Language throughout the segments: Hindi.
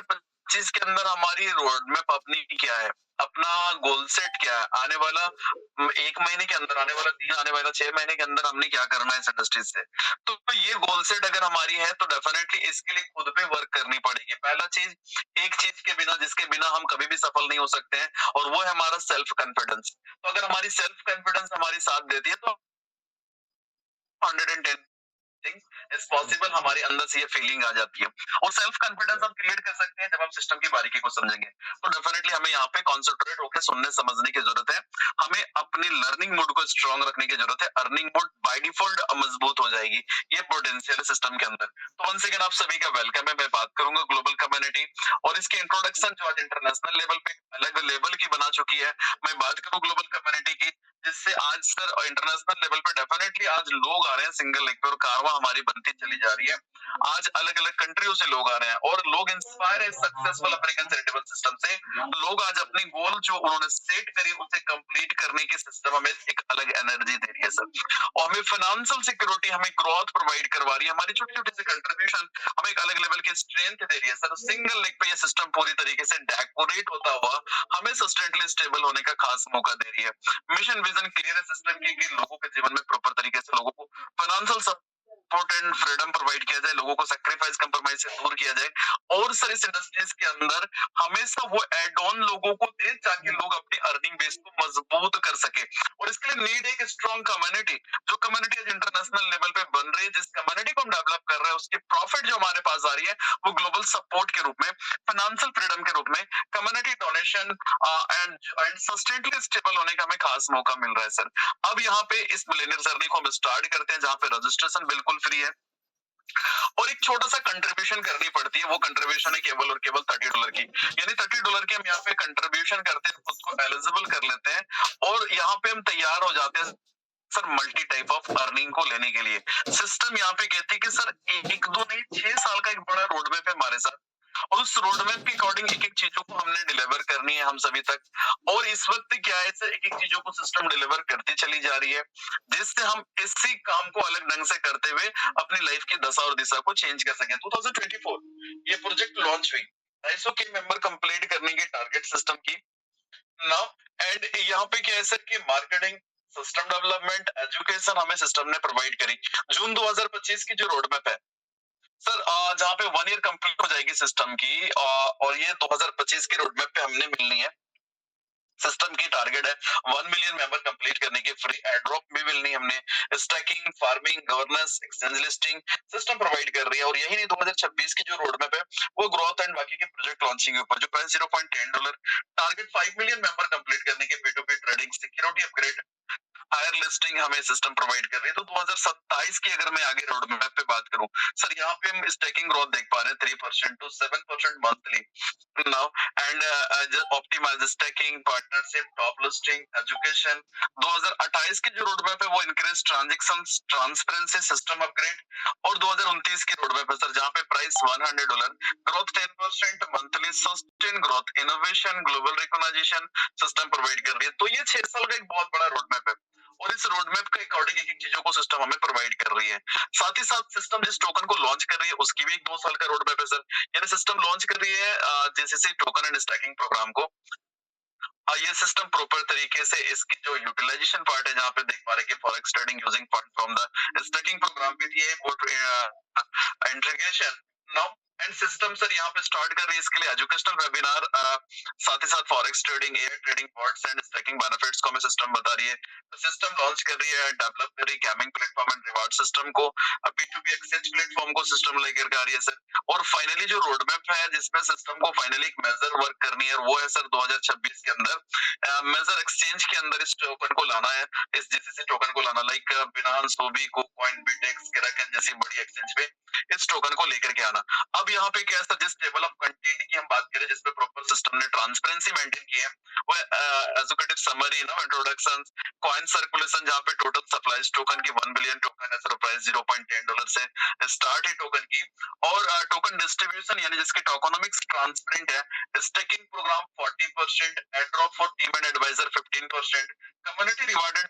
2025 के अंदर हमारी रोड मैप अपनी क्या है, अपना गोल सेट क्या है, आने वाला 1 महीने के अंदर, आने वाला 3, आने वाला 6 महीने के अंदर हमने क्या करना है इस इंडस्ट्री से। तो ये गोल सेट अगर हमारी है तो डेफिनेटली इसके लिए खुद पे वर्क करनी पड़ेगी। पहला चीज़, एक चीज़ के बिना जिसके बिना हम कभी भी सफल नहीं हो सकते हैं, और वो है हमारा सेल्फ कॉन्फिडेंस। तो अगर हमारी सेल्फ कॉन्फिडेंस हमारी साथ देती है तो 110 थिंग्स इज पॉसिबल, हमारे अंदर से ये फीलिंग आ जाती है। और सेल्फ कॉन्फिडेंस हम क्रिएट कर सकते हैं जब हम सिस्टम की बारीकी को समझेंगे। तो डेफिनेटली हमें यहाँ पे कॉन्सेंट्रेट होकर सुनने समझने की जरूरत है। हमें अपनी लर्निंग मोड को स्ट्रांग रखने की जरूरत है। अर्निंग मोड बाय डिफॉल्ट मजबूत हो जाएगी। ये पोटेंशियल है सिस्टम के अंदर। तो वन सेकंड आप सभी का वेलकम है। मैं बात करूंगा ग्लोबल कम्युनिटी और इसके इंट्रोडक्शन जो आज इंटरनेशनल लेवल पे अलग लेवल की बना चुकी है। मैं बात करूं ग्लोबल कम्युनिटी की, जिससे आज सर इंटरनेशनल लेवल पे डेफिनेटली आज लोग आ रहे हैं सिंगल लेग पे, और कारवां हमारी बनती चली जा रही है। आज अलग अलग कंट्रियों से लोग आ रहे हैं और लोग इंस्पायर है सक्सेसफुल अफ्रीकन चैरिटेबल सिस्टम से। लोग आज अपनी गोल जो उन्होंने सेट करी उसे कंप्लीट करने की सिस्टम हमें एक अलग एनर्जी दे रही है सर, और हमें फाइनेंशियल सिक्योरिटी, हमें ग्रोथ प्रोवाइड करवा रही है। हमारी छोटी छोटी सी कंट्रीब्यूशन हमें एक अलग लेवल की स्ट्रेंथ दे रही है सर। सिंगल लेग पे ये सिस्टम पूरी तरीके से डेकोरेट होता हुआ हमें सस्टेनेबली स्टेबल होने का खास मौका दे रही है। मिशन विजन क्लियर है सिस्टम की कि लोगों के जीवन में प्रॉपर तरीके से लोगों को financial support and freedom provide किया जाए, लोगों को सैक्रिफाइस कंप्रोमाइज से दूर किया जाए, और सर इस इंडस्ट्रीज के अंदर हमेशा वो एड ऑन लोगों को दे ताकि लोग अपनी अर्निंग बेस को मजबूत कर सके। और इसके लिए नीड है एक स्ट्रॉन्ग कम्युनिटी। जो कम्युनिटी आज इंटरनेशनल लेवल पे बन रही है, जिस कम्युनिटी को हम डेवलप कर रहे हैं, उसकी प्रॉफिट जो हमारे पास आ रही है वो ग्लोबल सपोर्ट के रूप में, फाइनेंशियल फ्रीडम के रूप में, community donation and sustainably stable होने का हमें खास मौका मिल रहा है सर। अब यहाँ पे इस मिलेनियर जर्नी को हम स्टार्ट करते हैं, जहाँ पे रजिस्ट्रेशन बिल्कुल फ्री है और एक छोटा सा कंट्रीब्यूशन करनी पड़ती है। वो कंट्रीब्यूशन है केवल और केवल $30 की, यानी $30 की हम यहाँ पे कंट्रीब्यूशन करते हैं, खुद को एलिजिबल कर लेते हैं और यहाँ पे हम तैयार हो जाते हैं sir multi type of earning को लेने के लिए। सिस्टम यहाँ पे कहती है कि सर एक दो नहीं 6 साल का एक बड़ा रोड मैप है हमारे साथ, और उस रोड मैप के अकॉर्डिंग एक एक चीजों को हमने डिलीवर करनी है हम सभी तक। और इस वक्त क्या है सर, एक एक चीजों को सिस्टम डिलीवर करती चली जा रही है, जिससे हम इसी काम को अलग ढंग से करते हुए अपनी लाइफ की दशा और दिशा को चेंज कर सकें। 2024 ये प्रोजेक्ट लॉन्च हुई, 250 के मेंबर कंप्लीट करने की टारगेट सिस्टम की नाउ। एंड यहाँ पे क्या है सर कि मार्केटिंग, सिस्टम डेवलपमेंट, एजुकेशन हमें सिस्टम ने प्रोवाइड करी। जून 2025 की जो रोड मैप है सर, जहाँ पे 1 ईयर कंप्लीट हो जाएगी सिस्टम की, और ये 2025 के रोड मैप पे हमने मिलनी है। सिस्टम की टारगेट है 1 मिलियन मेंबर कंप्लीट करने की, फ्री एड्रॉप भी मिलनी हमने, stacking, farming, governance, exchange listing system provide कर रही है। और यही नहीं, 2026 की जो रोड मैप है वो ग्रोथ एंड बाकी के प्रोजेक्ट लॉन्चिंग के ऊपर जो price $0.10, target 5 million member complete करने की, P2P trading, security upgrade, higher listing हमें सिस्टम प्रोवाइड कर रही है। तो 2027 की अगर मैं आगे रोड मैप पे बात करूं सर, यहाँ पे हम स्टेकिंग ग्रोथ देख पा रहे हैं 3% to 7% monthly now, and optimise staking, partnership, top listing, education. 2028 की जो रोड मैप है वो increase transaction, transparency, system upgrade. और 2029 की रोड मैप है सर, जहाँ पे price $100, growth 10% monthly, sustain growth, innovation, global recognisation system provide कर रही है। तो ये 6 साल का एक बहुत बड़ा रोड मैप है, और इस रोड मैप के अकॉर्डिंग एक एक चीजों को सिस्टम हमें प्रोवाइड कर रही है। साथ ही साथ सिस्टम जिस टोकन को लॉन्च कर रही है उसकी भी एक 2 साल का रोड मैप है सर। यानी सिस्टम लॉन्च कर रही है JCC token and staking programme को। ये सिस्टम प्रॉपर तरीके से इसकी जो यूटिलाइजेशन पार्ट है, जहाँ पे देख पा रहे हैं कि forex trading using fund from the staking programme भी थी, integration now and system sir यहाँ पे स्टार्ट कर रही है इसके लिए एजुकेशनल वेबिनार, साथ ही साथ forex trading, air trading, bots and stacking benefits को हमें सिस्टम बता रही है। सिस्टम लॉन्च कर रही है, डेवलप कर रही है gaming platform and reward system को, P2P एक्सचेंज प्लेटफॉर्म को सिस्टम लेकर आ रही है सर। और फाइनली जो रोड मैप है जिसमें सिस्टम को फाइनली एक मेजर वर्क करनी है, वो है सर 2026 के अंदर मेजर एक्सचेंज के अंदर इस टोकन को लाना है, इस जीसीसी टोकन को लाना, लाइक बिनांस, ओबी, कोइन, बिटेक्स, kraken जैसी बड़ी एक्सचेंज पे इस टोकन को लेकर के आना। अब यहाँ पे क्या है सर, जिस टेबल ऑफ कंटेंट की हम बात करें, जिसपे प्रॉपर सिस्टम ने ट्रांसपेरेंसी मेंटेन की है, वो educative summary, no introduction, coin circulation, जहाँ पे टोटल सप्लाई टोकन की 1 बिलियन टोकन है सर, प्राइस $0.10 से स्टार्ट है टोकन की। और टोकन डिस्ट्रीब्यूशन यानी जिसकी टोकोनॉमिक्स ट्रांसपेरेंट है, staking programme 40%, airdrop for team and adviser 15%, community reward and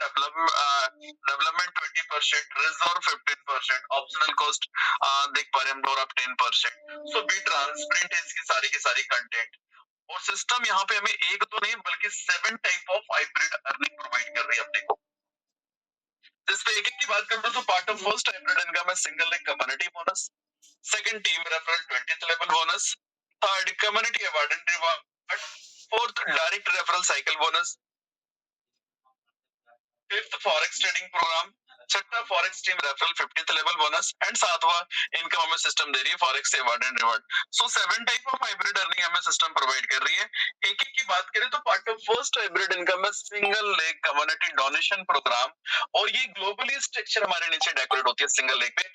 development 20%, reserve 15%, optional cost देख पा रहे हैं हम door of 10%। So be transparent है इसकी सारी की सारी कंटेंट। और सिस्टम यहाँ पे हमें एक तो नहीं बल्कि 7 type of hybrid earning provide कर रही है अपने को। जिसपे एक एक की बात करते हैं तो part of first hybrid income है single leg community bonus, second team referral 20th level bonus, third community award and reward, fourth direct referral cycle bonus, fifth forex trading program, छठा forex team referral 50th level bonus and सातवां इनकम हमें सिस्टम दे रही है forex award and reward. So 7 type of hybrid earning हमें सिस्टम प्रोवाइड कर रही है। एक एक की बात करें तो part of first hybrid income है single leg community donation program और ये ग्लोबली स्ट्रक्चर हमारे नीचे डेकोरेट होती है सिंगल लेग पे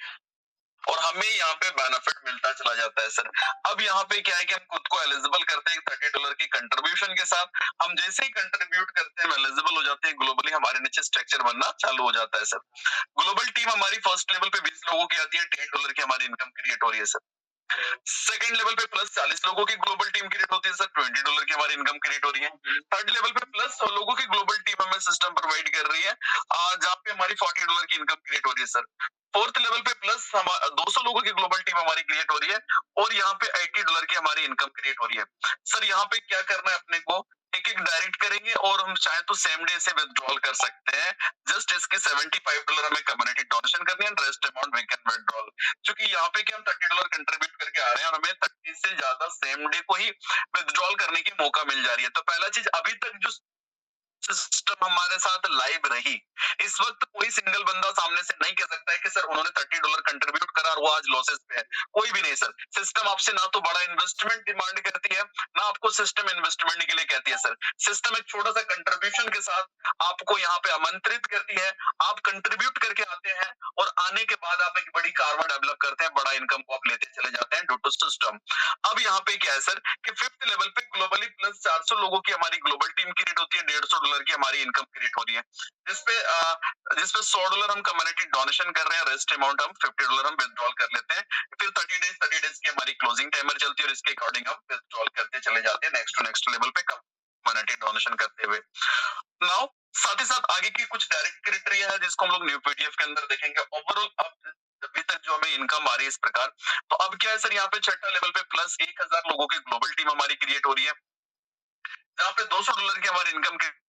और हमें यहाँ पे बेनिफिट मिलता चला जाता है सर। अब यहाँ पे क्या है कि हम खुद को एलिजिबल करते हैं $30 की कंट्रीब्यूशन के साथ। हम जैसे ही कंट्रीब्यूट करते हैं एलिजिबल हो जाते हैं, ग्लोबली हमारे नीचे स्ट्रक्चर बनना चालू हो जाता है सर। ग्लोबल टीम हमारी फर्स्ट लेवल पे 20 लोगों की आती है, $10 की हमारी इनकम क्रिएट हो रही है सर। सेकंड लेवल पे प्लस 40 लोगों की ग्लोबल टीम क्रिएट होती है सर, $20 की हमारी इनकम क्रिएट हो रही है। थर्ड लेवल पे प्लस 100 लोगों की ग्लोबल टीम हमें सिस्टम प्रोवाइड कर रही है, जहाँ पे हमारी $40 की इनकम क्रिएट हो रही है सर। फोर्थ लेवल पे प्लस 200 लोगों की ग्लोबल टीम हमारी क्रिएट हो रही है और यहाँ पे $80 की हमारी इनकम क्रिएट हो रही है सर। यहाँ पे क्या करना है अपने को, एक एक डायरेक्ट करेंगे और हम चाहे तो सेम डे से विथड्रॉल कर सकते हैं। जस्ट इसके $75 हमें कम्युनिटी डोनेशन करनी है, rest amount we can withdrawal. क्योंकि यहाँ पे क्या हम $30 कंट्रीब्यूट करके आ रहे हैं और हमें 30 से ज्यादा सेम डे को ही विथड्रॉल करने की मौका मिल जा रही है। तो पहला चीज, अभी तक जो सिस्टम हमारे साथ लाइव रही, इस वक्त कोई सिंगल बंदा सामने से नहीं कह सकता है कि सर उन्होंने $30 कंट्रीब्यूट करा और वो आज लॉसेस पे है। कोई भी नहीं सर। सिस्टम आपसे ना तो बड़ा इन्वेस्टमेंट डिमांड करती है, ना आपको सिस्टम इन्वेस्टमेंट के लिए कहती है सर। सिस्टम एक छोटा सा कंट्रीब्यूशन के साथ आपको यहाँ पे आमंत्रित करती है, आप कंट्रीब्यूट करके आते हैं और आने के बाद आप एक बड़ी कारवा डेवलप करते हैं, बड़ा इनकम को आप लेते चले जाते हैं ड्यू टू सिस्टम। अब यहाँ पे क्या है सर कि फिफ्थ लेवल पे ग्लोबली प्लस 400 लोगों की हमारी ग्लोबल टीम क्रिएट होती है, $150 की हमारी इनकम क्रिएट हो रही है, जिसपे $100 हम कम्युनिटी डोनेशन कर रहे हैं, रेस्ट अमाउंट हम $50 हम विथड्रॉल कर लेते हैं। फिर 30 डेज की हमारी क्लोजिंग टाइमर चलती है और इसके अकॉर्डिंग हम विथड्रॉल करते चले जाते हैं नेक्स्ट टू नेक्स्ट लेवल पे कम्युनिटी डोनेशन करते हुए। नाउ साथ ही साथ आगे की कुछ डायरेक्ट क्राइटेरिया है जिसको हम लोग न्यू पीडीएफ के अंदर देखेंगे। ओवरऑल अब अभी तक जो हमें इनकम आ रही है इस प्रकार, तो अब क्या है सर, यहाँ पे छठा लेवल पे प्लस 1000 लोगों की ग्लोबल टीम हमारी क्रिएट हो रही है, जहाँ पे $200 की हमारी इनकम क्रिएट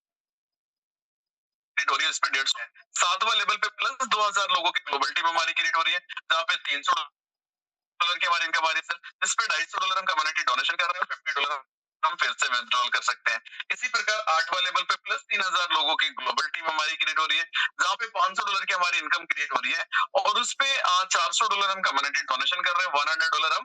हो रही है, इस पे 150 है। सातवां लेवल पे प्लस 2000 लोगों की ग्लोबल टीम हमारी क्रिएट हो रही है, जहाँ पे $300 की हमारी इनकम आ रही है सर। इस पे $250 हम कम्युनिटी डोनेशन कर रहे हैं, $50 हम फिर से विथड्रॉल कर सकते हैं। इसी प्रकार आठवां लेवल पे प्लस 3000 लोगों की ग्लोबल टीम हमारी क्रिएट हो रही है, जहाँ पे $500 की हमारी इनकम क्रिएट हो रही है और उस पे $400 हम कम्युनिटी डोनेशन कर रहे हैं, $100 हम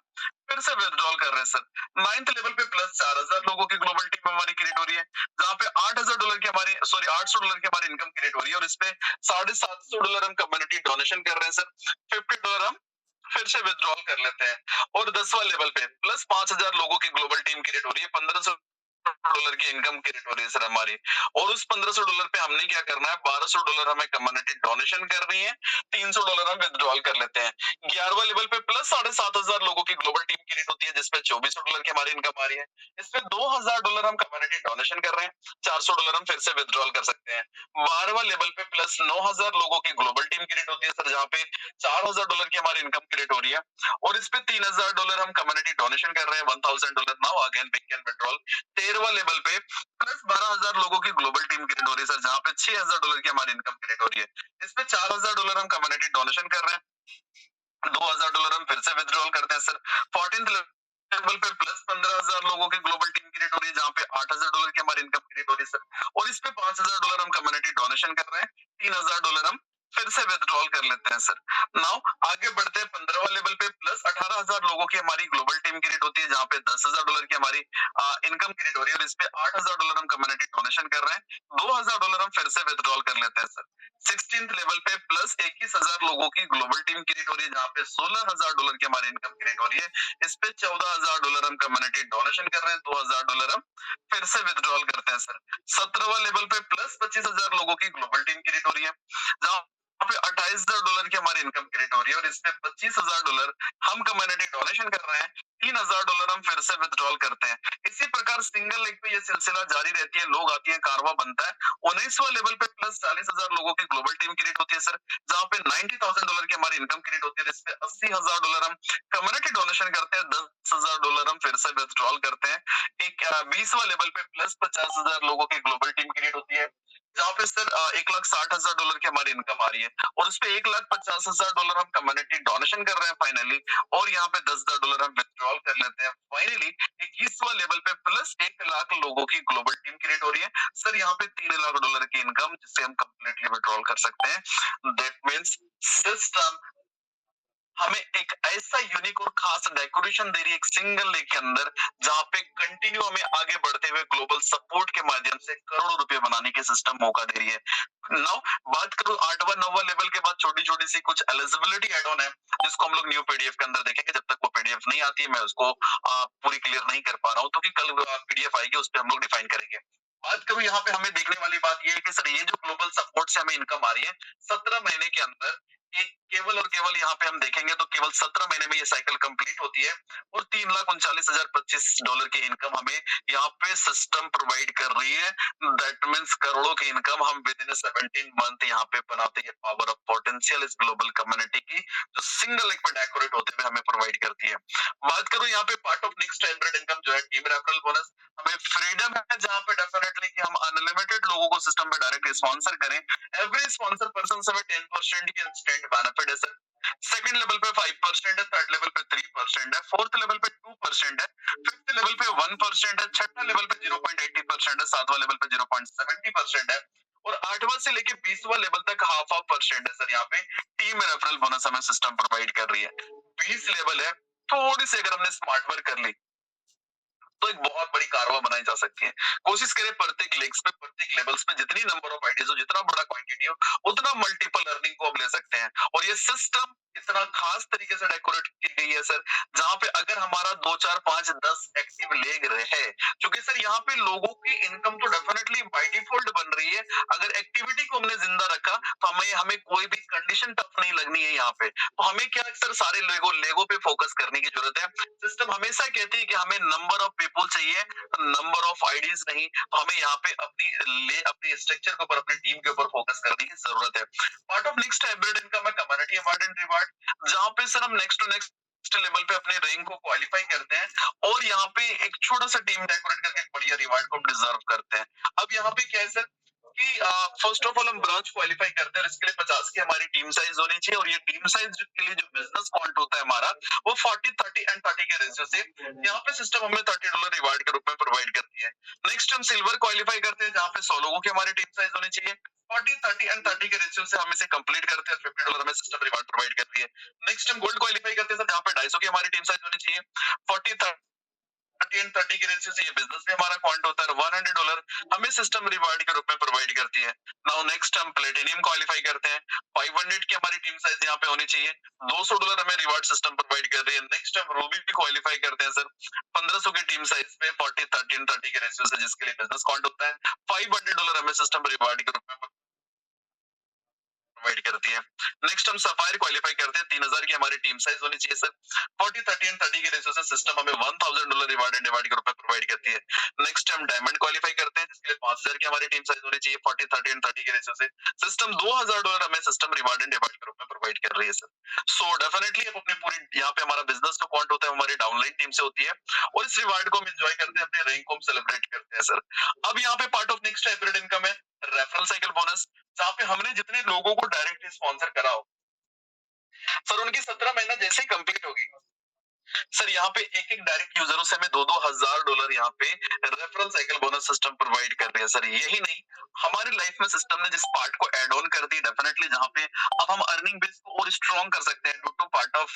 फिर से विथड्रॉल कर रहे हैं सर। नाइन्थ लेवल पे प्लस 4000 लोगों की ग्लोबल टीम हमारी क्रिएट हो रही है, जहाँ पे $8000 की हमारी $800 की हमारी इनकम क्रिएट हो रही है और इस पे $750 हम कम्युनिटी डोनेशन कर रहे हैं सर। $50 हम फिर से विथड्रॉल कर लेते हैं और 10वां लेवल पे प्लस 5000 लोगों की ग्लोबल टीम क्रिएट हो रही है, $1500 की इनकम क्रिएट हो रही है सर हमारी और उस $1500 पे हमने क्या करना है, $1200 हमें कम्युनिटी डोनेशन कर रही है, $300 हम विथड्रॉल कर लेते हैं। 11वां लेवल पे प्लस 7500 लोगों की ग्लोबल टीम क्रिएट होती है, जिसपे $2400 की हमारी इनकम आ रही है, इसपे $2000 हम कम्युनिटी डोनेशन कर रहे हैं, $400 हम फिर से विथड्रॉल कर सकते हैं। 12वां लेवल पे प्लस 9000 लोगों की ग्लोबल टीम क्रिएट होती है सर, जहाँ पे $4000 की हमारी इनकम क्रिएट हो रही है और इस पे $3000 हम कम्युनिटी डोनेशन कर रहे हैं, $1000 now again we can withdrawal. 13वां लेवल पे प्लस 12000 लोगों की ग्लोबल टीम क्रिएट हो रही है सर, जहाँ पे $6000 की हमारी इनकम क्रिएट हो रही है, इस पे $4000 हम कम्युनिटी डोनेशन कर रहे हैं, $2000 हम फिर से विथड्रॉल करते हैं सर। 14th लेवल पे प्लस 15000 लोगों की ग्लोबल टीम क्रिएट हो रही है, जहाँ पे $8000 की हमारी इनकम क्रिएट हो रही है सर और इस पे $5000 हम कम्युनिटी डोनेशन कर रहे हैं, $3000 हम फिर से विथड्रॉल कर लेते हैं सर। नाउ आगे बढ़ते हैं 15वां लेवल पे प्लस 18000 लोगों की हमारी ग्लोबल टीम क्रिएट होती है, जहाँ पे $10,000 की हमारी इनकम क्रिएट हो रही है और इस पे $8000 हम कम्युनिटी डोनेशन कर रहे हैं, $2000 हम फिर से विथड्रॉल कर लेते हैं सर। 16th लेवल पे प्लस 21000 लोगों की ग्लोबल टीम क्रिएट हो रही है, जहाँ पे $16000 की हमारी इनकम क्रिएट हो रही है, इस पे $14000 हम कम्युनिटी डोनेशन कर रहे हैं, $2000 हम फिर से विथड्रॉल करते हैं सर। 17वां लेवल पे प्लस 25000 लोगों की ग्लोबल टीम क्रिएट हो रही है, जहाँ पे $28000 की हमारी इनकम क्रिएट हो रही है और इस पे $25000 हम कम्युनिटी डोनेशन कर रहे हैं, $3000 हम फिर से विथड्रॉल करते हैं। इसी प्रकार सिंगल लेग पे ये सिलसिला जारी रहती है, लोग आती है, कारवां बनता है। 19वां लेवल पे प्लस 40,000 लोगों की ग्लोबल टीम क्रिएट होती है सर, जहाँ पे $90,000 की हमारी इनकम क्रिएट होती है, जिसपे $80,000 हम कम्युनिटी डोनेशन करते हैं, $10,000 हम फिर से विथड्रॉल करते हैं। एक 20वां लेवल पे प्लस 50,000 लोगों की ग्लोबल टीम क्रिएट होती है, जहाँ पे सर $1,60,000 की हमारी इनकम आ रही है, और उसपे $1,50,000 हम कम्युनिटी डोनेशन कर रहे हैं फाइनली, और यहाँ पे $10,000 हम विथड्रॉल कर लेते हैं। फाइनली 21वां लेवल पे प्लस 1,00,000 लोगों की ग्लोबल टीम क्रिएट हो रही है सर, यहाँ पे $3,00,000 की इनकम, जिससे हम कंप्लीटली विथड्रॉल कर सकते हैं। दैट मीन्स सिस्टम हमें एक ऐसा यूनिक और खास डेकोरेशन दे रही है एक सिंगल डे के अंदर, जहाँ पे कंटिन्यू हमें आगे बढ़ते हुए ग्लोबल सपोर्ट के माध्यम से करोड़ों रुपए बनाने के सिस्टम मौका दे रही है। नाउ बात करूं 8वां 9वां लेवल के बाद छोटी छोटी सी कुछ एलिजिबिलिटी एड ऑन है, जिसको हम लोग न्यू पीडीएफ के अंदर देखेंगे। जब तक वो पीडीएफ नहीं आती है, मैं उसको पूरी क्लियर नहीं कर पा रहा हूँ, क्योंकि कल पीडीएफ आएगी, उस पर हम लोग डिफाइन करेंगे। बात करूं यहाँ पे हमें देखने वाली बात ये है कि सर, ये जो ग्लोबल सपोर्ट से हमें इनकम आ रही है 17 महीने के अंदर, एक केवल और केवल यहाँ पे हम देखेंगे तो केवल 17 महीने में ये साइकिल कंप्लीट होती है, और $3,39,025 की इनकम हमें यहाँ पे सिस्टम प्रोवाइड कर रही है। दैट मीन्स करोड़ों की इनकम हम विद इन 17 मंथ यहाँ पे बनाते हैं। पावर ऑफ पोटेंशियल इस ग्लोबल कम्युनिटी की, जो सिंगल एक पे डेकोरेट होते हुए हमें प्रोवाइड करती है। बात करूं यहाँ पे part of next hybrid income जो है टीम रेफरल बोनस, हमें फ्रीडम है जहाँ पे डेफिनेटली कि हम अनलिमिटेड लोगों को सिस्टम पे डायरेक्ट स्पॉन्सर करें। एवरी स्पॉन्सर पर्सन से हमें 10% की इंस्टेंट बेनिफिट है सर। सेकंड लेवल पे 5% है, थर्ड लेवल पे 3% है, फोर्थ लेवल पे 2% है, फिफ्थ लेवल पे 1% है, छठा लेवल पे 0.80% है, सातवां लेवल पे 0.70% है, और 8वां से लेके 20वां लेवल तक हाफ ऑफ परसेंट है सर। यहाँ पे टीम रेफरल बोनस हमें सिस्टम प्रोवाइड कर रही है। 20 लेवल है, थोड़ी सी अगर हमने स्मार्ट वर्क कर ली तो एक बहुत बड़ी कारवा बनाई जा सकती है। कोशिश करें प्रत्येक लेग्स पे, प्रत्येक लेवल्स पे जितनी नंबर ऑफ आइडियाज हो, जितना बड़ा क्वांटिटी हो, उतना मल्टीपल अर्निंग को हम ले सकते हैं। और ये सिस्टम इतना खास तरीके से डेकोरेट की गई है सर, जहाँ पे अगर हमारा 2 4 5 10 एक्टिव लेग रहे, क्योंकि सर यहाँ पे लोगों की इनकम तो डेफिनेटली बाय डिफॉल्ट बन रही है। अगर एक्टिविटी को हमने जिंदा रखा तो हमें हमें कोई भी कंडीशन टफ नहीं लगनी है यहाँ पे। तो हमें क्या है सर, सारे लेगो पे फोकस करने की जरूरत है। सिस्टम हमेशा कहती है कि हमें नंबर ऑफ पीपल चाहिए, नंबर ऑफ आइडियाज नहीं। तो हमें यहाँ पे अपनी स्ट्रक्चर के ऊपर, अपनी टीम के ऊपर फोकस करने की जरूरत है। Part of next hybrid income है कम्युनिटी अवार्ड एंड रिवार्ड, जहाँ पे सर हम नेक्स्ट टू नेक्स्ट लेवल पे अपने रैंक को क्वालिफाई करते हैं, और यहाँ पे एक छोटा सा टीम डेकोरेट करके एक बढ़िया रिवार्ड को डिजर्व करते हैं। अब यहाँ पे क्या है सर कि फर्स्ट ऑफ ऑल हम ब्रांच क्वालिफाई करते हैं, इसके लिए 50 की हमारी टीम साइज होनी चाहिए, और ये टीम साइज के लिए जो बिजनेस क्वांट होता है हमारा, वो 40 30 एंड 30 के रेशियो से यहाँ पे सिस्टम हमें $30 रिवार्ड के रूप में प्रोवाइड करती है। नेक्स्ट हम सिल्वर क्वालिफाई करते हैं, जहाँ पे 100 लोगों की हमारी टीम साइज होनी चाहिए, 40 30 एंड 30 के रेशियो से हम इसे कंप्लीट करते हैं, $50 हमें सिस्टम रिवार्ड प्रोवाइड करती है। नेक्स्ट हम गोल्ड क्वालिफाई करते हैं सर, जहाँ पे 250 की हमारी टीम साइज होनी चाहिए, 40 30 एंड 30 के रेशियो से ये बिजनेस भी हमारा क्वांट होता है, $100 हमें सिस्टम रिवार्ड के रूप में प्रोवाइड करती है। नाउ नेक्स्ट हम प्लेटिनियम क्वालिफाई करते हैं, 500 की हमारी टीम साइज यहाँ पे होनी चाहिए, $200 हमें रिवार्ड सिस्टम प्रोवाइड कर रही है। नेक्स्ट हम रूबी भी क्वालिफाई करते हैं सर, 1500 की टीम साइज पे 40 30 एंड 30 के रेशियो से, जिसके लिए बिजनेस क्वांट होता है, $500 हमें सिस्टम रिवार्ड के रूप में प्रोवाइड करती है। नेक्स्ट हम सफायर क्वालिफाई करते हैं, 3000 की हमारी टीम साइज होनी चाहिए सर, 40 30 एंड 30 के रेशियो से सिस्टम हमें $1000 रिवार्ड एंड डिवाइड के रूप में प्रोवाइड करती है। नेक्स्ट हम डायमंड क्वालिफाई करते हैं, जिसके लिए 5000 की हमारी टीम साइज होनी चाहिए, 40 30 एंड 30 के रेशियो से सिस्टम $2000 हमें सिस्टम रिवार्ड एंड डिवाइड के रूप में प्रोवाइड कर रही है सर। सो डेफिनेटली अब अपनी पूरी यहाँ पे हमारा बिजनेस जो क्वांट होता है हमारी डाउनलाइन टीम से होती है, और इस रिवार्ड को हम एंजॉय करते हैं, अपने रैंक को हम सेलिब्रेट करते हैं सर। अब यहाँ पे part of next hybrid income है रेफरल साइकिल बोनस, जहाँ पे हमने जितने लोगों को डायरेक्टली स्पॉन्सर करा हो सर, उनकी 17 महीना जैसे ही कंप्लीट होगी सर, यहाँ पे एक एक डायरेक्ट यूजरों से हमें $2,000 यहाँ पे referral cycle bonus system provide कर रही है सर। यही नहीं, हमारी लाइफ में सिस्टम ने जिस पार्ट को एड ऑन कर दी डेफिनेटली, जहाँ पे अब हम अर्निंग बेस को और स्ट्रॉन्ग कर सकते हैं, due to part of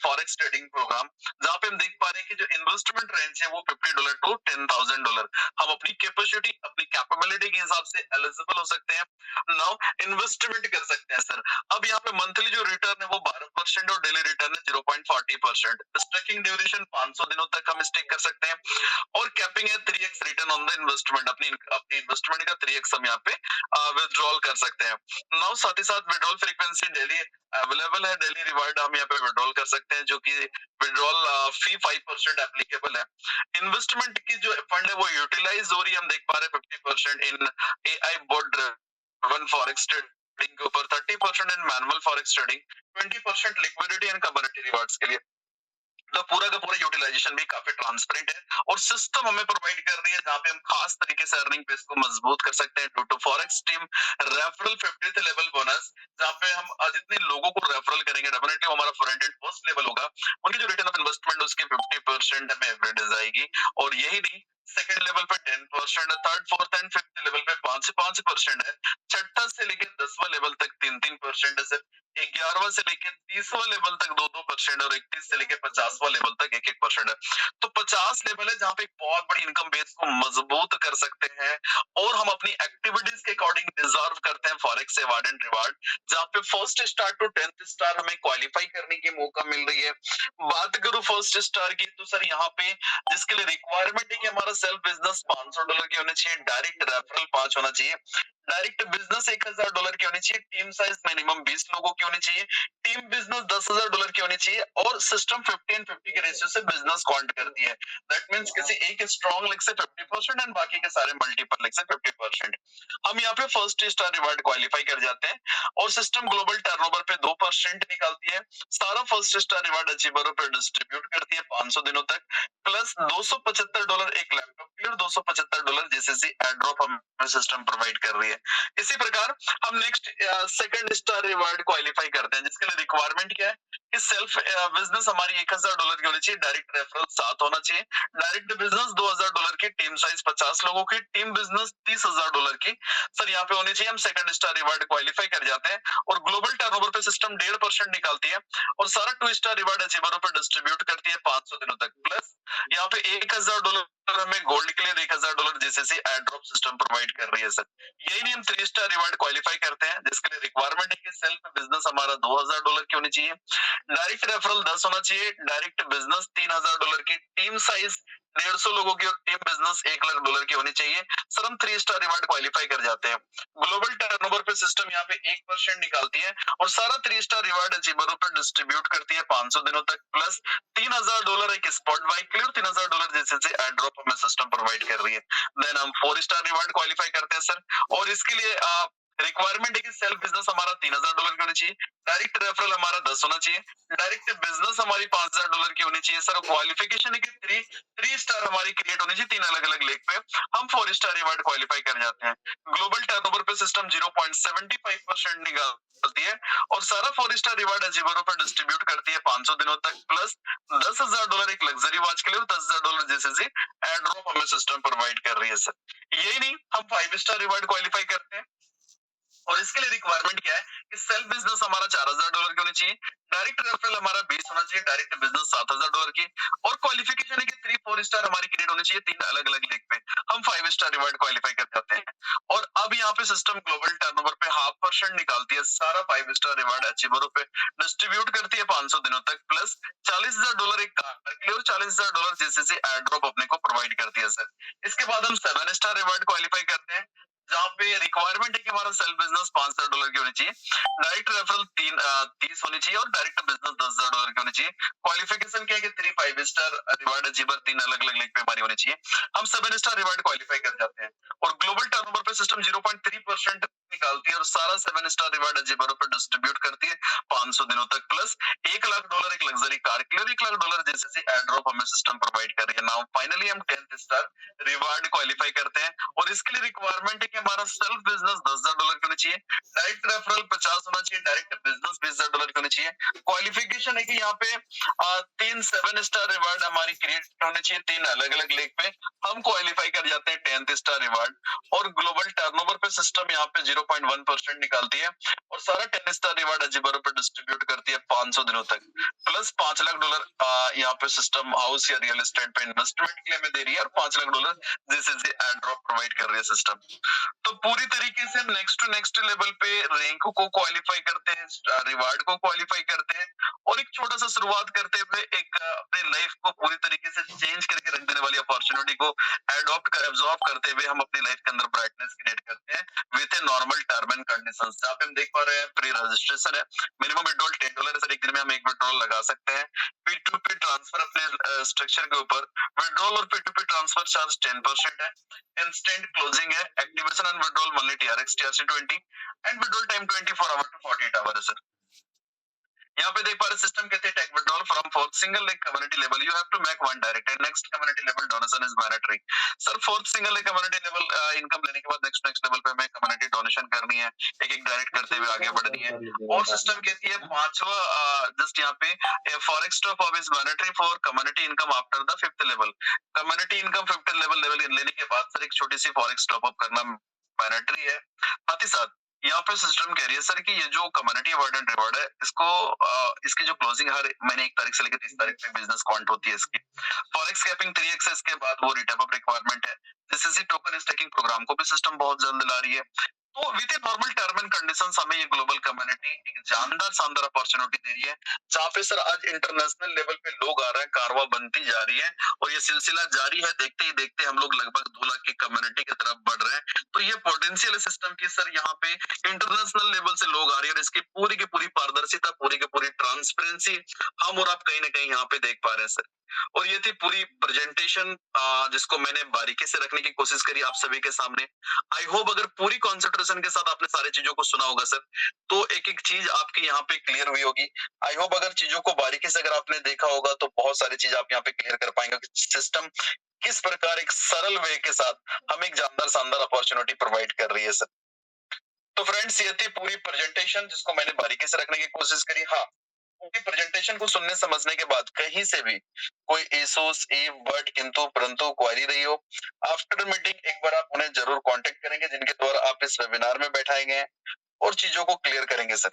forex trading programme, जहाँ पे हम देख पा रहे हैं कि जो इन्वेस्टमेंट रेंज है वो $50 टू $10,000, हम अपनी कैपेसिटी, अपनी कैपेबिलिटी के हिसाब से एलिजिबल हो सकते हैं। नाउ इन्वेस्टमेंट कर सकते हैं सर। अब यहाँ पे मंथली जो रिटर्न है वो 12% और डेली रिटर्न है 0.40%। स्टेकिंग ड्यूरेशन 500 दिनों तक हम स्टेक कर सकते हैं, और कैपिंग है 3x return on the investment, अपनी अपनी इन्वेस्टमेंट का 3x हम यहाँ पे विड्रॉल कर सकते हैं। नाउ साथ ही साथ विड्रॉल फ्रीक्वेंसी डेली अवेलेबल है, डेली रिवार्ड हम यहाँ पे विड्रॉल कर सकते हैं, जो कि विड्रॉल फी 5% एप्लीकेबल है। इन्वेस्टमेंट की जो फंड है वो यूटिलाइज हो रही है, हम देख पा रहे हैं 50% in AI board driven forex trading के ऊपर, 30% in manual forex trading, 20% liquidity and commodity rewards के लिए। तो पूरा का पूरा यूटिलाइजेशन भी काफी ट्रांसपेरेंट है, और सिस्टम हमें प्रोवाइड कर रही है जहाँ पे हम खास तरीके से अर्निंग बेस को मजबूत कर सकते हैं। Due to forex team referral 50th level bonus, जहाँ पे हम जितने लोगों को रेफरल करेंगे डेफिनेटली हमारा फ्रंट एंड फर्स्ट लेवल होगा, उनकी जो रिटर्न ऑफ इन्वेस्टमेंट उसकी 50% हमें एवरेज आएगी। और यही नहीं, सेकंड लेवल पे 10% है, third fourth and fifth level पे 5% है, छठा से लेकर 10वां लेवल तक 3% है सर, 11वां से लेकर 30वां लेवल तक 2% और 31 से लेकर 50वां लेवल तक 1% है। तो 50 लेवल है जहाँ पे एक बहुत बड़ी इनकम बेस को मजबूत कर सकते हैं, और हम अपनी एक्टिविटीज के अकॉर्डिंग डिजर्व करते हैं फॉरेक्स अवार्ड एंड रिवार्ड, जहाँ पे first star to 10th star हमें क्वालिफाई करने की मौका मिल रही है। बात करूं फर्स्ट स्टार की, तो सर यहाँ पे जिसके लिए रिक्वायरमेंट है कि हमारा सेल्फ बिजनेस $500 की होनी चाहिए, डायरेक्ट रेफरल 5 होना चाहिए, डायरेक्ट बिजनेस $1000 की होनी चाहिए, टीम साइज मिनिमम 20 लोगों की होनी चाहिए, टीम बिजनेस $10,000 की होनी चाहिए, और सिस्टम 50-50 के रेशियो से बिजनेस काउंट करती है। दैट मींस किसी एक स्ट्रॉन्ग लेग से 50% एंड बाकी के सारे मल्टीपल लेग से 50%। हम यहाँ पे फर्स्ट स्टार रिवार्ड क्वालिफाई कर जाते हैं, और सिस्टम ग्लोबल टर्नओवर पे 2% निकालती है, सारा फर्स्ट स्टार रिवार्ड अचीवरों पे डिस्ट्रीब्यूट करती है 500 दिनों तक, प्लस $275 एक लैपटॉप के लिए, और $275 जीसीसी एड्रॉप हमें सिस्टम प्रोवाइड कर रही है। इसी प्रकार हम next second star reward qualify करते हैं, जिसके लिए रिक्वायरमेंट क्या है कि सेल्फ बिजनेस हमारी $1000 की होनी चाहिए, डायरेक्ट रेफरल 7 होना चाहिए, डायरेक्ट बिजनेस $2000 की, टीम साइज 50 लोगों की, टीम बिजनेस $30,000 की सर यहाँ पे होनी चाहिए। हम सेकंड स्टार रिवार्ड क्वालिफाई कर जाते हैं, और ग्लोबल टर्नओवर पे सिस्टम 1.5% निकालती है, और सारा 2 स्टार रिवार्ड अचीवरों पे डिस्ट्रीब्यूट करती है 500 दिनों तक, प्लस यहाँ पे $1000 हमें गोल्ड के लिए, $1000 जीसीसी एड्रॉप सिस्टम प्रोवाइड कर रही है सर। यही नहीं, हम 3 स्टार रिवार्ड क्वालिफाई करते हैं, जिसके लिए रिक्वायरमेंट है कि सेल्फ बिजनेस हमारा $2000 की होनी चाहिए, डायरेक्ट रेफरल 10 होना चाहिए, डायरेक्ट बिजनेस $3000 की, टीम साइज 150 लोगों की, और टीम बिजनेस $1,00,000 की होनी चाहिए। सर हम 3 स्टार रिवार्ड क्वालिफाई कर जाते हैं, ग्लोबल टर्नओवर पे सिस्टम यहाँ पे 1% निकालती है, और सारा 3 स्टार रिवार्ड अचीवरों पे डिस्ट्रीब्यूट करती है 500 दिनों तक, प्लस $3000 एक स्पॉट बाइक के लिए, और $3000 जैसे एड्रॉप हमें सिस्टम प्रोवाइड कर रही है। देन हम 4 स्टार रिवार्ड क्वालिफाई करते हैं सर, और इसके लिए रिक्वायरमेंट है कि सेल्फ बिजनेस हमारा $3000 की होनी चाहिए, डायरेक्ट रेफरल हमारा 10 होना चाहिए, डायरेक्ट बिजनेस हमारी $5000 की होनी चाहिए सर, क्वालिफिकेशन है कि 3 स्टार हमारी क्रिएट होनी चाहिए 3 अलग अलग लेग पे, हम 4 स्टार रिवार्ड क्वालिफाई कर जाते हैं। ग्लोबल टर्नओवर पे सिस्टम 0.75% निकालती है, और सारा 4 स्टार रिवार्ड अचीवरों पर डिस्ट्रीब्यूट करती है 500 दिनों तक, प्लस $10,000 एक लग्जरी वॉच के लिए, और $10,000 जैसे एड्रॉप हमें सिस्टम प्रोवाइड कर रही है सर। यही नहीं, हम 5 स्टार रिवार्ड क्वालिफाई करते हैं, और इसके लिए रिक्वायरमेंट क्या है कि सेल्फ बिजनेस हमारा $4000 की होनी चाहिए, डायरेक्ट रेफरल हमारा 20 होना चाहिए, डायरेक्ट बिजनेस $7000 की, और क्वालिफिकेशन है कि 3-4 स्टार हमारी क्रिएट होनी चाहिए 3 अलग अलग लेग पे, हम 5 स्टार रिवार्ड क्वालिफाई कर जाते हैं। और अब यहाँ पे सिस्टम ग्लोबल टर्नओवर पे 0.5% निकालती है, सारा 5 स्टार रिवार्ड अचीवरों पे डिस्ट्रीब्यूट करती है 500 दिनों तक, प्लस $40,000 एक कार के लिए, और $40,000 जैसे एड्रॉप अपने को प्रोवाइड करती है सर। इसके बाद हम 7 स्टार रिवार्ड क्वालिफाई करते हैं, जहाँ पे रिक्वायरमेंट है कि हमारा सेल्फ बिजनेस $5000 की होनी चाहिए, डायरेक्ट रेफरल 30 होनी चाहिए, और डायरेक्ट बिजनेस $10,000 की होनी चाहिए। क्वालिफिकेशन क्या है कि 3-5 स्टार रिवार्ड अचीवर 3 अलग अलग लेग पे हमारी होनी चाहिए, हम 7 स्टार रिवार्ड क्वालिफाई कर जाते हैं, और ग्लोबल टर्नओवर पे सिस्टम 0.3% निकालती है, और सारा 7 स्टार रिवार्ड अचीवरों पर डिस्ट्रीब्यूट करती है 500 दिनों तक, प्लस $1,00,000 एक लग्जरी कार के लिए, और $1,00,000 जैसे एड्रॉप हमें सिस्टम प्रोवाइड कर रही है। नाउ फाइनली हम 10th स्टार रिवार्ड क्वालिफाई करते हैं, और इसके लिए रिक्वायरमेंट है कि हमारा सेल्फ बिजनेस $10,000 की होनी चाहिए, डायरेक्ट रेफरल 50 होना चाहिए, डायरेक्ट बिजनेस $20,000 की होनी चाहिए। क्वालिफिकेशन है कि यहाँ पे 3 7 स्टार रिवार्ड हमारी क्रिएट होने चाहिए 3 अलग अलग लेग पे, हम क्वालिफाई कर जाते हैं 10th स्टार रिवार्ड, और ग्लोबल टर्नओवर पे सिस्टम यहाँ पे 0.1% निकालती है, और सारा 10 स्टार रिवार्ड अजीबरों पे डिस्ट्रीब्यूट करती है 500 दिनों तक, प्लस $5,00,000 यहाँ पे सिस्टम हाउस या रियल एस्टेट पे इन्वेस्टमेंट के लिए हमें दे रही है, और $5,00,000 जैसे एड्रॉप प्रोवाइड कर रही है सिस्टम। तो पूरी तरीके से हम नेक्स्ट टू नेक्स्ट लेवल पे रैंक को क्वालिफाई करते हैं, रिवार्ड को क्वालिफाई करते हैं, और एक छोटा सा शुरुआत करते हैं करते हुए एक अपनी लाइफ को पूरी तरीके से चेंज करके रख देने वाली अपॉर्चुनिटी को एब्जॉर्ब करते हुए हम अपनी लाइफ के अंदर ब्राइटनेस क्रिएट करते हैं with a normal term and conditions. जहाँ पे हम देख पा रहे हैं प्री रजिस्ट्रेशन है, मिनिमम विड्रॉल $10 है सर, एक दिन में हम एक विड्रॉल लगा सकते हैं। P2P ट्रांसफर अपने स्ट्रक्चर के ऊपर विड्रॉल और P2P ट्रांसफर चार्ज 10% है। इंस्टेंट क्लोजिंग है, activation and withdrawal only TRX TRC20 and withdrawal time 24 hour to 48 hour है सर। यहाँ पे देख पा रहे सिस्टम कहते हैं take withdrawal from fourth single leg community level you have to make one direct and next community level donation is mandatory. Sir fourth single leg community level income लेने के बाद नेक्स्ट लेवल पे हमें कम्युनिटी डोनेशन करनी है, एक एक डायरेक्ट करते हुए आगे बढ़नी है। और सिस्टम कहती है पांचवा जस्ट यहाँ पे forex top of is mandatory for community income after the fifth level. Community income fifth level लेने के बाद सर एक छोटी सी फॉरेक्स टॉप अप करना मैंडेटरी है। साथ ही साथ यहाँ पे सिस्टम कह रही है सर कि ये जो कम्युनिटी अवार्ड एंड रिवॉर्ड है इसको इसकी जो क्लोजिंग हर महीने 1 तारीख से लेकर 30 तारीख तक बिजनेस काउंट होती है इसकी। फॉरेक्स कैपिंग 3x है, इसके बाद वो रिटर्न अप रिक्वायरमेंट है। जीसीसी टोकन स्टेकिंग प्रोग्राम को भी सिस्टम बहुत जल्द ला रही है। तो with a normal term and conditions हमें ये ग्लोबल कम्युनिटी एक शानदार अपॉर्चुनिटी दे रही है, जहाँ पे सर आज इंटरनेशनल लेवल पे लोग आ रहे हैं, कारवां बनती जा रही है और ये सिलसिला जारी है। देखते ही देखते हम लोग लगभग 2 लाख की कम्युनिटी की तरफ बढ़ रहे हैं। तो ये पोटेंशियल सिस्टम की सर यहाँ पे इंटरनेशनल लेवल से लोग आ रही है और इसकी पूरी की पूरी पारदर्शिता, पूरी की पूरी ट्रांसपेरेंसी हम और आप कहीं ना कहीं यहाँ पे देख पा रहे हैं सर। और ये थी पूरी प्रेजेंटेशन जिसको मैंने बारीकी से रखने की कोशिश करी आप सभी के सामने। आई होप अगर पूरी कॉन्सेंट्रेशन के साथ आपने सारी चीजों को सुना होगा सर, तो एक एक चीज आपकी यहाँ पे क्लियर हुई होगी। आई होप अगर चीजों को बारीकी से अगर आपने देखा होगा तो बहुत सारी चीज आप यहाँ पे क्लियर कर पाएंगे कि सिस्टम किस प्रकार एक सरल वे के साथ हमें एक शानदार अपॉर्चुनिटी प्रोवाइड कर रही है सर। तो फ्रेंड्स ये थी पूरी प्रेजेंटेशन जिसको मैंने बारीकी से रखने की कोशिश करी। हाँ, पूरी प्रेजेंटेशन को सुनने समझने के बाद कहीं से भी कोई इश्यूज बट किंतु परंतु क्वेरी रही हो, आफ्टर मीटिंग एक बार आप उन्हें जरूर कांटेक्ट करेंगे जिनके द्वारा आप इस वेबिनार में बैठाए गए और चीजों को क्लियर करेंगे सर।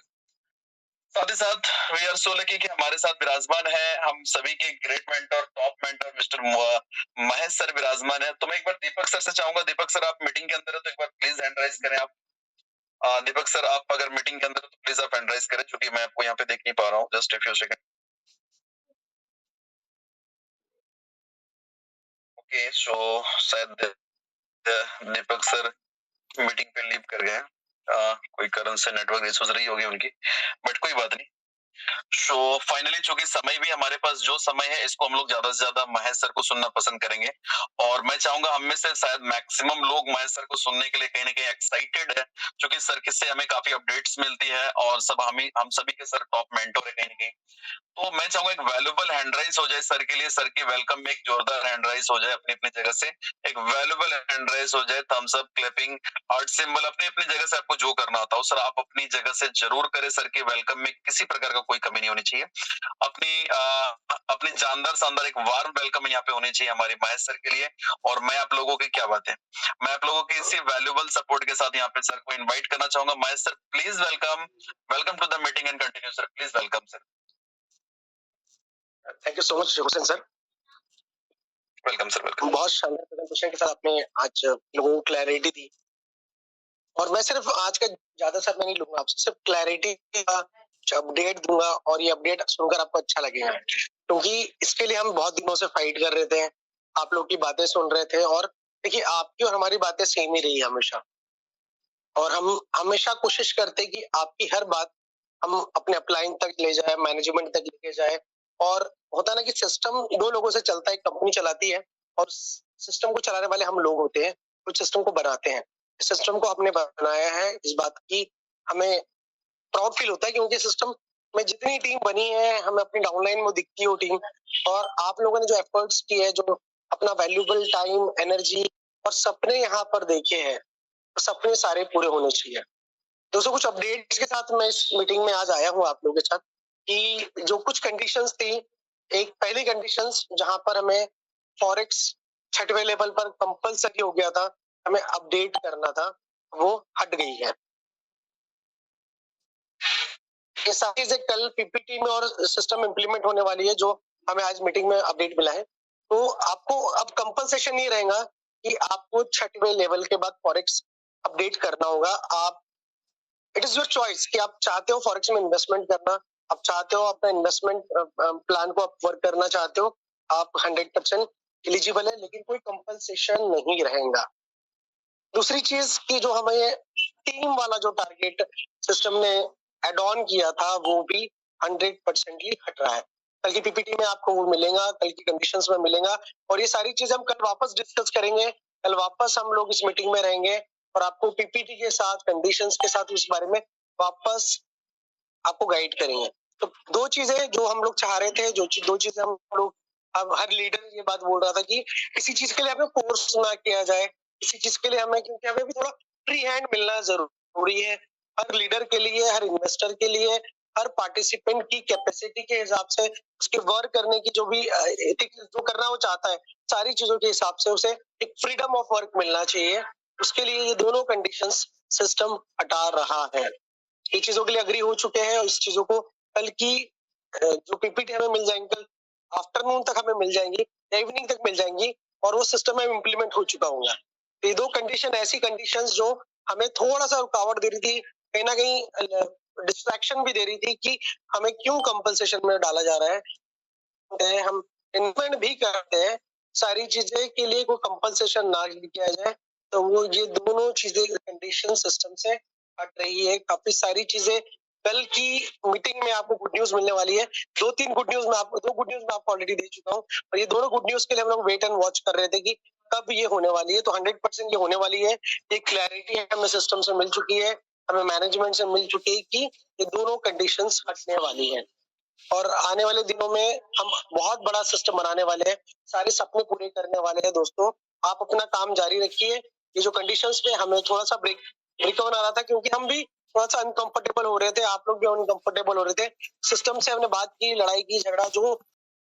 साथ ही साथ वी आर सो लकी कि हमारे साथ विराजमान है हम सभी के great mentor, top mentor mister Mahesh sir विराजमान है। तो मैं एक बार दीपक सर से चाहूंगा, दीपक सर आप मीटिंग के अंदर है तो एक बार प्लीज हैंड राइज करें आप। दीपक सर आप अगर मीटिंग के अंदर तो प्लीज आप हैंड राइज करें, क्योंकि मैं आपको यहाँ पे देख नहीं पा रहा हूँ। Just a few second. Okay, so शायद दीपक सर मीटिंग पे लीव कर गए। कोई कारण से नेटवर्क इश्यूज रही होगी उनकी, बट कोई बात नहीं। सो फाइनली चूंकि समय भी हमारे पास जो समय है इसको हम लोग ज्यादा से ज्यादा महेश सर को सुनना पसंद करेंगे और मैं चाहूंगा हम में से शायद मैक्सिमम लोग महेश सर को सुनने के लिए कहीं ना कहीं एक्साइटेड है, क्योंकि सर किससे हमें काफी अपडेट्स मिलती है और सब हम सभी के सर टॉप मेंटोर है कहीं ना कहीं। तो मैं चाहूंगा एक वैल्यूएबल हैंड राइज हो जाए सर के लिए, सर की वेलकम में एक जोरदार हैंड राइज हो जाए अपनी अपनी जगह से, एक वैल्यूएबल हैंड राइज हो जाए, thumbs up, clapping, heart symbol अपनी अपनी जगह से आपको जो करना होता हो सर आप अपनी जगह से जरूर करें। सर के वेलकम में किसी प्रकार का कोई कमी नहीं होनी चाहिए। अपनी शानदार एक वार्म वेलकम यहाँ पे होनी चाहिए हमारे महेश सर के लिए। और मैं आप लोगों की क्या बात है, मैं आप लोगों की इसी वैल्यूएबल सपोर्ट के साथ यहाँ पे सर को इनवाइट करना चाहूंगा। Mahesh sir please welcome to the meeting and continue sir, please welcome sir. Thank you so much Hussain sir. Welcome sir, welcome. बहुत शानदार प्रेजेंटेशन के साथ आपने आज लोगों को क्लैरिटी दी और मैं सिर्फ आज का ज्यादा समय नहीं लूंगा आपसे, सिर्फ क्लैरिटी का अपडेट दूंगा और ये अपडेट सुनकर आपको अच्छा लगेगा, क्योंकि इसके लिए हम बहुत दिनों से फाइट कर रहे थे, आप लोग की बातें सुन रहे थे और देखिए आपकी और हमारी बातें सेम ही रही हमेशा और हम हमेशा कोशिश करते कि आपकी हर बात हम अपने अपलाइन तक ले जाए, मैनेजमेंट तक लेके जाए। और होता ना कि सिस्टम दो लोगों से चलता है, कंपनी चलाती है और सिस्टम को चलाने वाले हम लोग होते हैं, कुछ सिस्टम को बनाते हैं। सिस्टम को हमने बनाया है, इस बात की हमें प्राउड फील होता है, क्योंकि सिस्टम में जितनी टीम बनी है हमें अपनी डाउनलाइन में दिखती है वो टीम, और आप लोगों ने जो एफर्ट्स किए हैं, जो अपना वैल्यूएबल टाइम, एनर्जी और सपने यहाँ पर देखे हैं, सपने सारे पूरे होने चाहिए। दोस्तों कुछ अपडेट्स के साथ मैं इस मीटिंग में आज आया हूँ आप लोगों के साथ कि जो कुछ कंडीशंस थी, एक पहली कंडीशंस जहां पर हमें फॉरेक्स 6वें लेवल पर कंपलसरी हो गया था, हमें अपडेट करना था, वो हट गई है। ये सारी चीजें कल पीपीटी में और सिस्टम इंप्लीमेंट होने वाली है, जो हमें आज मीटिंग में अपडेट मिला है। तो आपको अब कंपलसेशन नहीं रहेगा कि आपको 6वें लेवल के बाद फॉरेक्स अपडेट करना होगा। आप इट इज योर चॉइस कि आप चाहते हो फॉरेक्स में इन्वेस्टमेंट करना, आप चाहते हो अपना इन्वेस्टमेंट प्लान को आप वर्क करना चाहते हो, आप 100% एलिजिबल है, लेकिन कोई कंपनसेशन नहीं रहेगा। दूसरी चीज की जो हमें टीम वाला जो टारगेट सिस्टम ने एड ऑन किया था वो भी 100% हट रहा है। कल की पीपीटी में आपको वो मिलेगा, कल की कंडीशंस में मिलेगा, और ये सारी चीजें हम कल वापस डिस्कस करेंगे। कल वापस हम लोग इस मीटिंग में रहेंगे और आपको पीपीटी के साथ, कंडीशंस के साथ उस बारे में वापस आपको गाइड करेंगे। तो दो चीजें जो हम लोग चाह रहे थे, दो चीजें हम लोग, अब हर लीडर ये बात बोल रहा था कि किसी चीज के लिए हमें कोर्स ना किया जाए, किसी चीज के लिए हमें, क्योंकि हमें भी थोड़ा फ्री हैंड मिलना जरूरी है। हर लीडर के लिए, हर इन्वेस्टर के लिए, हर पार्टिसिपेंट की कैपेसिटी के हिसाब से, उसके वर्क करने की जो भी ethics जो करना वो चाहता है, सारी चीजों के हिसाब से उसे एक फ्रीडम ऑफ वर्क मिलना चाहिए। उसके लिए ये दोनों कंडीशंस सिस्टम हटा रहा है। ये चीजों के लिए अग्री हो चुके हैं और इस चीजों को कल की जो पीपीटी हमें मिल जाएंगी, कल आफ्टरनून तक हमें मिल जाएंगी या इवनिंग तक मिल जाएंगी, और वो सिस्टम में इम्प्लीमेंट हो चुका होगा। तो ये दो कंडीशन, ऐसी कंडीशंस जो हमें थोड़ा सा रुकावट दे रही थी, कहीं ना कहीं डिस्ट्रैक्शन भी दे रही थी कि हमें क्यों कंपनसेशन में डाला जा रहा है। हम इन्वेस्टमेंट भी करते हैं, सारी चीजें के लिए कोई कंपनसेशन ना किया जाए, तो वो ये दोनों चीजें कंडीशन सिस्टम से हट रही है। काफी सारी चीजें कल की मीटिंग में आपको गुड न्यूज मिलने वाली है। दो गुड न्यूज मैं आपको ऑलरेडी दे चुका हूँ, और ये दोनों गुड न्यूज के लिए हम लोग वेट एंड वॉच कर रहे थे कि कब ये होने वाली है। तो 100% ये होने वाली है। एक क्लैरिटी हमें सिस्टम से मिल चुकी है, हमें मैनेजमेंट से मिल चुकी है कि ये दोनों कंडीशंस हटने वाली है, और आने वाले दिनों में हम बहुत बड़ा सिस्टम बनाने वाले हैं, सारे सपने पूरे करने वाले हैं। दोस्तों, आप अपना काम जारी रखिए। ये जो कंडीशंस में हमें थोड़ा सा ब्रेकडाउन आ रहा था, क्योंकि हम भी थोड़ा सा अनकंफर्टेबल हो रहे थे, आप लोग भी अनकंफर्टेबल हो रहे थे। सिस्टम से हमने बात की, लड़ाई की, झगड़ा जो